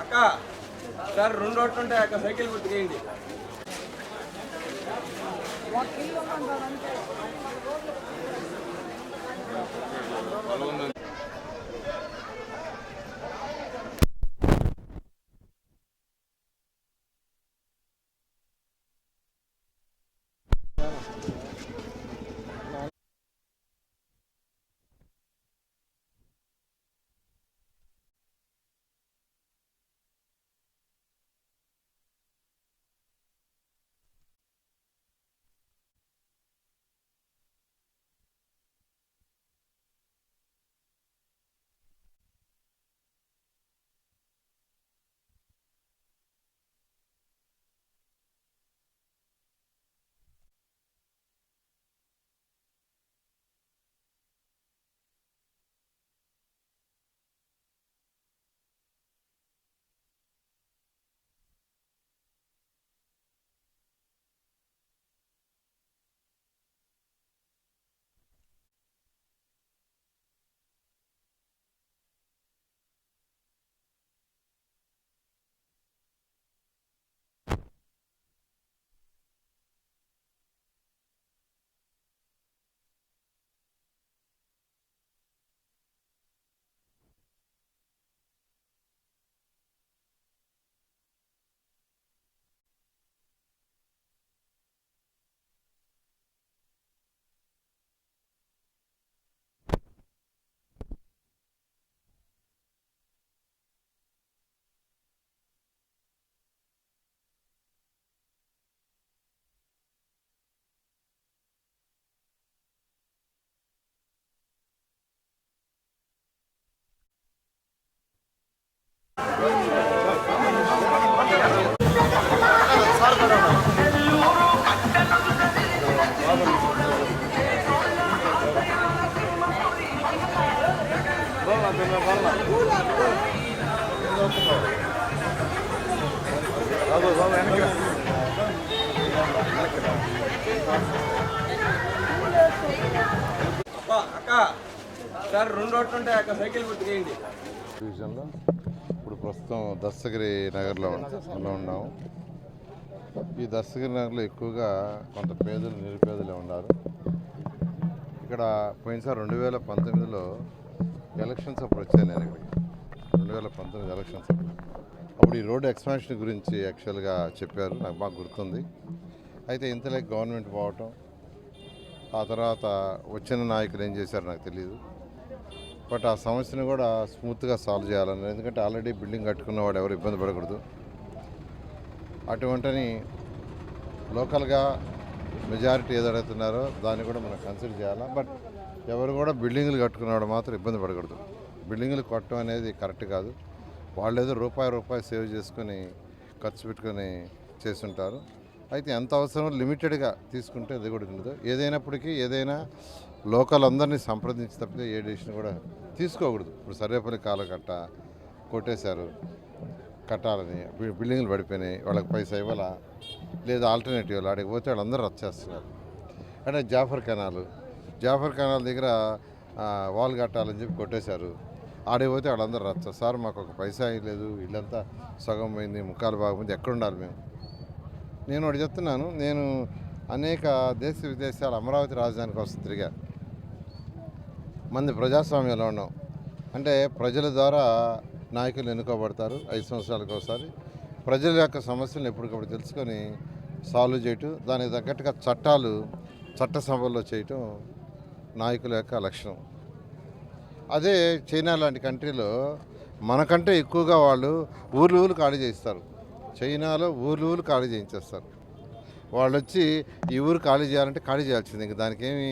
అక్క సార్ 2 రోడ్లు ఉంటాయి అక్క, సైకిల్ గుర్తుకేయండి. అక్క సార్ 2 రోడ్లు ఉంటాయి అక్క, సైకిల్ గుర్తుకేయండి. డివిజన్లో ఇప్పుడు ప్రస్తుతం దస్తగిరి నగర్లో ఉన్నాము. ఈ దస్తగిరి నగర్లో ఎక్కువగా కొంత పేదలు నిరుపేదలే ఉన్నారు. ఇక్కడ పోయినసారి 2019లో ఎలక్షన్స్ అప్పుడు వచ్చాను నేను ఇక్కడికి. 2019 ఎలక్షన్స్ అప్పుడు ఈ రోడ్డు ఎక్స్పాన్షన్ గురించి యాక్చువల్గా చెప్పారు, నాకు బాగా గుర్తుంది. అయితే ఇంతలో గవర్నమెంట్ పోవటం, ఆ తర్వాత వచ్చిన నాయకులు ఏం చేశారో నాకు తెలియదు. బట్ ఆ సమస్యను కూడా స్మూత్గా సాల్వ్ చేయాలని, ఎందుకంటే ఆల్రెడీ బిల్డింగ్ కట్టుకున్నవాడు ఎవరు ఇబ్బంది పడకూడదు. అటువంటిని లోకల్గా మెజారిటీ ఏది అడుగుతున్నారో దాన్ని కూడా మనం కన్సిడర్ చేయాలా. బట్ ఎవరు కూడా బిల్డింగులు కట్టుకున్నవాడు మాత్రం ఇబ్బంది పడకూడదు. బిల్డింగులు కట్టడం అనేది కరెక్ట్ కాదు. వాళ్ళు ఏదో రూపాయి సేవ్ చేసుకొని ఖర్చు పెట్టుకొని చేస్తుంటారు. అయితే ఎంత అవసరం లిమిటెడ్గా తీసుకుంటే అది కూడా ఉండదు. ఏదైనప్పటికీ ఏదైనా లోకల్ అందరినీ సంప్రదించి తప్పితే ఏ డిసిషన్ కూడా తీసుకోకూడదు. ఇప్పుడు సర్వేపల్లి కాలకట్ట కొట్టేశారు, కట్టాలని బిల్డింగ్లు పడిపోయినాయి, వాళ్ళకి పైసా ఇవ్వాలా, లేదా ఆల్టర్నేటివ్ ఆడికి పోతే వాళ్ళందరూ వచ్చేస్తున్నారు. అంటే జాఫర్ కెనాల్ దగ్గర వాల్ కట్టాలని చెప్పి కొట్టేశారు, ఆడికి పోతే వాళ్ళందరూ రచ్చ. సార్ మాకు ఒక పైసా లేదు, ఇల్లంతా సగం పోయింది, ముక్కాలు బాగుంది, ఎక్కడుండాలి మేము? నేను ఒకటి చెప్తున్నాను, నేను అనేక దేశ విదేశాలు అమరావతి రాజధాని కోసం తిరిగా. మంది ప్రజాస్వామ్యంలో ఉన్నాం. అంటే ప్రజల ద్వారా నాయకులు ఎన్నుకోబడతారు 5 సంవత్సరాలకు ఒకసారి. ప్రజల యొక్క సమస్యలను ఎప్పటికప్పుడు తెలుసుకొని సాల్వ్ చేయటం, దానికి తగ్గట్టుగా చట్టసభల్లో చేయటం నాయకుల యొక్క లక్షణం. అదే చైనా లాంటి కంట్రీలో మనకంటే ఎక్కువగా వాళ్ళు ఊర్లు ఖాళీ చేయిస్తారు. చైనాలో ఊర్లు ఖాళీ చేయించేస్తారు. వాళ్ళు వచ్చి ఈ ఊరు ఖాళీ చేయాలంటే ఖాళీ చేయాల్సింది, ఇంకా దానికి ఏమి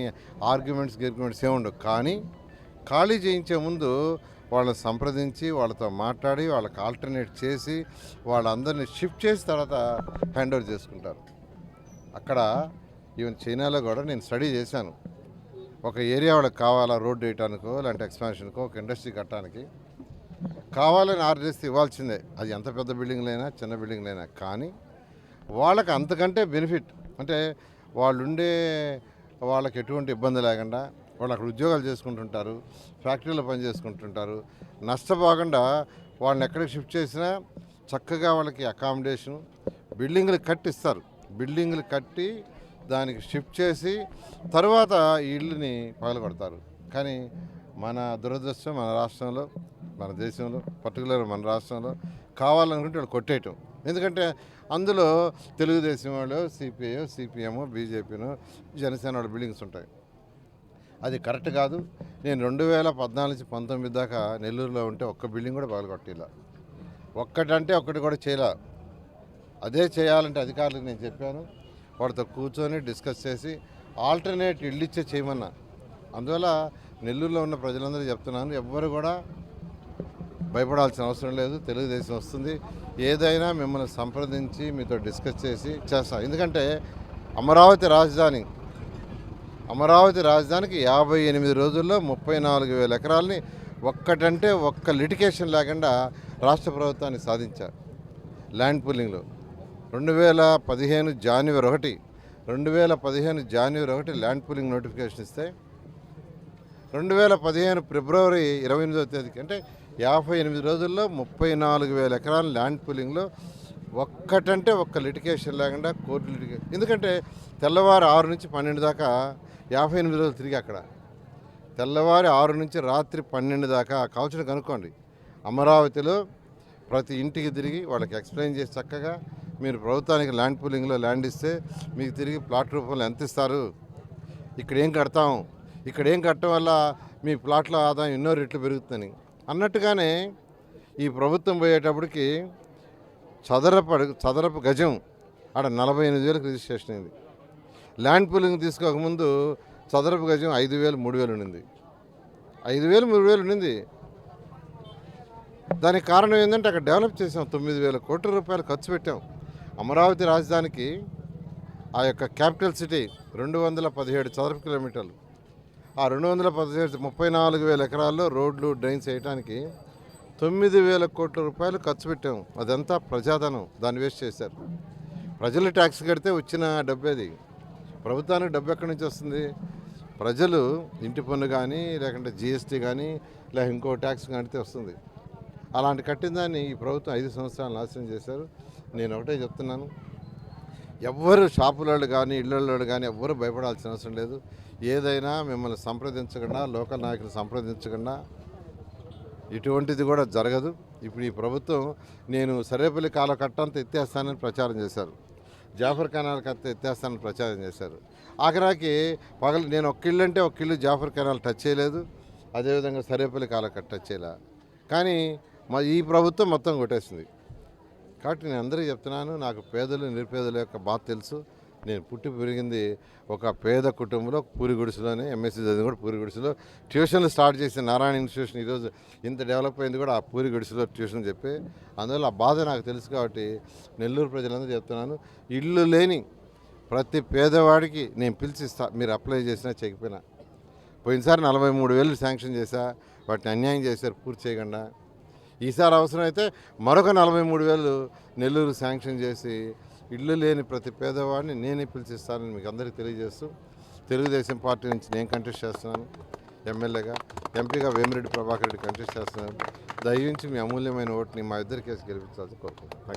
ఆర్గ్యుమెంట్స్ ఏమి ఉండవు. కానీ ఖాళీ చేయించే ముందు వాళ్ళని సంప్రదించి వాళ్ళతో మాట్లాడి వాళ్ళకి ఆల్టర్నేట్ చేసి వాళ్ళందరినీ షిఫ్ట్ చేసి తర్వాత హ్యాండ్ ఓవర్ చేసుకుంటారు. అక్కడ ఈవెన్ చైనాలో కూడా నేను స్టడీ చేశాను. ఒక ఏరియా వాళ్ళకి కావాలా రోడ్ వేయటానికో లేదంటే ఎక్స్పాన్షన్కో ఒక ఇండస్ట్రీ కట్టడానికి కావాలని ఆర్డర్ చేస్తే ఇవ్వాల్సిందే, అది ఎంత పెద్ద బిల్డింగ్లైనా చిన్న బిల్డింగ్లైనా. కానీ వాళ్ళకి అంతకంటే బెనిఫిట్ అంటే వాళ్ళకి ఎటువంటి ఇబ్బంది లేకుండా వాళ్ళు అక్కడ ఉద్యోగాలు చేసుకుంటుంటారు, ఫ్యాక్టరీలో పని చేసుకుంటుంటారు, నష్టపోకుండా వాళ్ళని ఎక్కడికి షిఫ్ట్ చేసినా చక్కగా వాళ్ళకి అకామిడేషన్ బిల్డింగ్లు కట్టిస్తారు. బిల్డింగ్లు కట్టి దానికి షిఫ్ట్ చేసి తర్వాత ఈ ఇళ్ళని పగలగొడతారు. కానీ మన దురదృష్టం మన రాష్ట్రంలో, మన దేశంలో, పర్టికులర్ మన రాష్ట్రంలో కావాలనుకుంటే వాళ్ళు కొట్టేయటం. ఎందుకంటే అందులో తెలుగుదేశం వాళ్ళు, సిపిఐ, సిపిఎం, బీజేపీను, జనసేన వాళ్ళ బిల్డింగ్స్ ఉంటాయి. అది కరెక్ట్ కాదు. నేను 2014 నుంచి 19 దాకా నెల్లూరులో ఉంటే ఒక్క బిల్డింగ్ కూడా పగలగొట్టేలా, ఒక్కటంటే ఒక్కటి కూడా చేయలే. అదే చేయాలంటే అధికారులకు నేను చెప్పాను, వాళ్ళతో కూర్చొని డిస్కస్ చేసి ఆల్టర్నేట్ ఇల్లు ఇచ్చే చేయమన్నా. అందువల్ల నెల్లూరులో ఉన్న ప్రజలందరూ చెప్తున్నాను, ఎవ్వరు కూడా భయపడాల్సిన అవసరం లేదు. తెలుగుదేశం వస్తుంది, ఏదైనా మిమ్మల్ని సంప్రదించి మీతో డిస్కస్ చేసి చేస్తాం. ఎందుకంటే అమరావతి రాజధానికి 58 రోజుల్లో 34,000 ఎకరాలని ఒక్కటంటే ఒక్క లిటికేషన్ లేకుండా రాష్ట్ర ప్రభుత్వాన్ని సాధించారు. ల్యాండ్ పూలింగ్లో 2015 జనవరి 1 ల్యాండ్ పూలింగ్ నోటిఫికేషన్ ఇస్తే 2015 ఫిబ్రవరి 28వ తేదీకి అంటే 58 రోజుల్లో 34,000 ఎకరాల ల్యాండ్ పూలింగ్లో ఒక్కటంటే ఒక్క లిటికేషన్ లేకుండా కోర్టు లిటికేషన్. ఎందుకంటే తెల్లవారు 6 నుంచి 12 దాకా 58 రోజులు తిరిగి అక్కడ తెల్లవారి 6 నుంచి రాత్రి 12 దాకా కాల్చుని కనుక్కోండి. అమరావతిలో ప్రతి ఇంటికి తిరిగి వాళ్ళకి ఎక్స్ప్లెయిన్ చేసి చక్కగా మీరు ప్రభుత్వానికి ల్యాండ్ పూలింగ్లో ల్యాండ్ ఇస్తే మీకు తిరిగి ప్లాట్ రూపంలో ఎంత ఇస్తారు, ఇక్కడ ఏం కట్టడం వల్ల మీ ప్లాట్ల ఆదాయం ఎన్నో రెట్లు పెరుగుతుందని అన్నట్టుగానే ఈ ప్రభుత్వం పోయేటప్పటికి చదరపు గజం ఆడ 48,000 రిజిస్ట్రేషన్ అయింది. ల్యాండ్ పూలింగ్ తీసుకోకముందు చదరపు గజం 5,000, 3,000 ఉండింది. 5,000, 3,000 ఉండింది. దానికి కారణం ఏంటంటే అక్కడ డెవలప్ చేసాం, 9,000 కోట్ల రూపాయలు ఖర్చు పెట్టాం. అమరావతి రాజధానికి ఆ యొక్క క్యాపిటల్ సిటీ 217 చదరపు కిలోమీటర్లు. ఆ 217 34,000 ఎకరాల్లో రోడ్లు డ్రైన్స్ వేయడానికి 9,000 కోట్ల రూపాయలు ఖర్చు పెట్టాం. అదంతా ప్రజాధనం, దాన్ని వేస్ట్ చేశారు. ప్రజలు ట్యాక్స్ కడితే వచ్చిన డబ్బేది, ప్రభుత్వానికి డబ్బు ఎక్కడి నుంచి వస్తుంది? ప్రజలు ఇంటి పన్ను కానీ లేకుంటే జిఎస్టీ కానీ లేక ఇంకో ట్యాక్స్ కడితే వస్తుంది. అలాంటి కట్టిన దాన్ని ఈ ప్రభుత్వం 5 సంవత్సరాలు నాశనం చేశారు. నేను ఒకటే చెప్తున్నాను, ఎవ్వరు షాపులలో కానీ ఇళ్ళల్లో కానీ ఎవ్వరు భయపడాల్సిన అవసరం లేదు. ఏదైనా మిమ్మల్ని సంప్రదించకుండా, లోకల్ నాయకులు సంప్రదించకుండా ఇటువంటిది కూడా జరగదు. ఇప్పుడు ఈ ప్రభుత్వం నేను సర్వేపల్లి కాలువ కట్టంతా ఎత్తేస్తానని ప్రచారం చేశారు, జాఫర్ కెనాల్ కట్ట ఎత్తేస్తానని ప్రచారం చేశారు. ఆఖరాకి నేను ఒక ఇల్లు జాఫర్ కెనాల్ టచ్ చేయలేదు, అదేవిధంగా సర్వేపల్లి కాలువ కట్ట టచ్ చేయలే. కానీ ఈ ప్రభుత్వం మొత్తం కొట్టేసింది. కాబట్టి నేను అందరికీ చెప్తున్నాను, నాకు పేదలు నిరుపేదల యొక్క బాధ తెలుసు. నేను పుట్టి పెరిగింది ఒక పేద కుటుంబంలో, పూరి గుడిసెలోనే, ఎంఎస్సీ చదివింది కూడా పూరి గుడిసెలో. ట్యూషన్లు స్టార్ట్ చేసిన నారాయణ ఇన్స్టిట్యూషన్ ఈరోజు ఇంత డెవలప్ అయింది కూడా ఆ పూరి గుడిసెలో ట్యూషన్ చెప్పి. అందువల్ల ఆ బాధ నాకు తెలుసు కాబట్టి నెల్లూరు ప్రజలందరూ చెప్తున్నాను, ఇల్లు లేని ప్రతి పేదవాడికి నేను పిలిచిస్తా, మీరు అప్లై చేసినా చేయకపోయినా. పోయినసారి 43,000 శాంక్షన్ చేశా, వాటిని అన్యాయం చేశారు పూర్తి చేయకుండా. ఈసారి అవసరమైతే మరొక 43,000 నెల్లూరు శాంక్షన్ చేసి ఇల్లు లేని ప్రతి పేదవాడిని నేనే పిలిచిస్తానని మీకు అందరికీ తెలియజేస్తూ, తెలుగుదేశం పార్టీ నుంచి నేను కంటెస్ట్ చేస్తున్నాను ఎమ్మెల్యేగా, ఎంపీగా వేమిరెడ్డి ప్రభాకర్ రెడ్డి కంటెస్ట్ చేస్తున్నాను. దయించి మీ అమూల్యమైన ఓటుని మా ఇద్దరి కేసు గెలిపించాల్సి కోరుకుంటున్నాను.